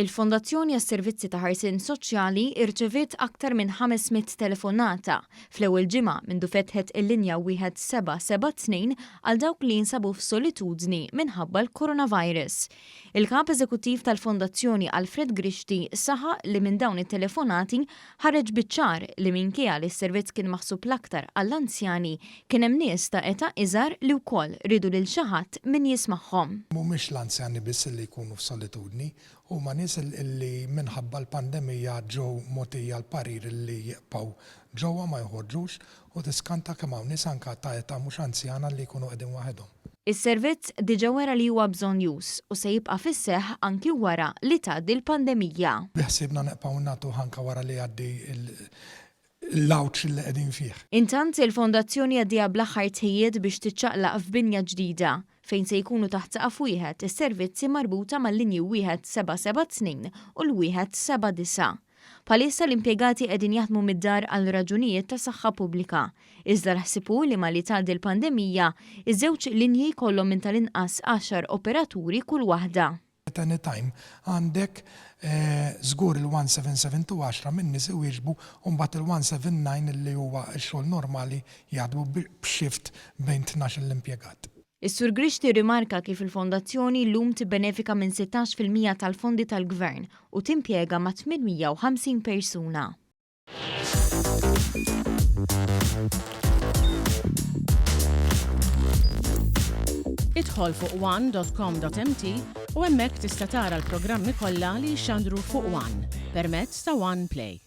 Il-Fondazzjoni għas-Servizzi ta' Ħarsien Soċjali irċeviet aktar minn 500 telefonata fl-ewwel ġimgħa mindu fetħet il-linja 1772 għal dawk li jinsabu f'solitudni minħabba l-coronavirus. Il-Kap Eżekuttiv tal-Fondazzjoni Alfred Grixti saħaq li minn dawn it-telefonati ħareġ biċ-ċar li minkejja li s-servizz kien maħsub l-aktar għall-anzjani kien hemm nies ta' età iżgħar li wkoll ridu lil xi ħadd min jismagħhom. Mhumiex l-anzjani biss li jkunu f'solitudni, huma nies li minħabba l-pandemija ġew mogħtija l-parir li jibqgħu ġewwa ma jħorġux u tiskanta kemm hawn nies anke ta' età mhux anzjana li jkunu qegħdin waħedhom. Is-servizz diġà wera li huwa bżonn już u se jibqa' fis-seħħ anki wara li tgħaddi l-pandemija. Biħsibna neqgħu nagħtu ħanka wara li għaddi l-lawċ li qegħdin fih. Intant il-Fondazzjoni għaddija bl-aħħar tħejjiet biex tiċċaqlaq f'binja ġdida fejn se jkunu taħt saqaf wieħed is-servizzi marbuta mal-linji 1772 u l-179. Palissa l-impjegati qegħdin jaħdmu mid-dar għal raġunijiet ta' saħħa pubblika. Iżda ħsibu li ma li tgħaddi l-pandemija, iż-żewġ linji jkollhom minn tal-inqas 10 operaturi kull waħda. At any time għandek żgur il-177 u 10 minn nies iwieġbu u mbagħad il-179 li huwa x-xogħol normali jaħdmu b'xift bejn 12 l-impjegat. Is-Sur Grixti rimarka kif il-Fondazzjoni llum tibbenefika minn 16% tal-fondi tal-Gvern u timpjega ma' 850 persuna. Idħol fuq one.com.mt u hemmhekk tista' tara l-programmi kollha li jxandru fuq One permezz ta' One Play.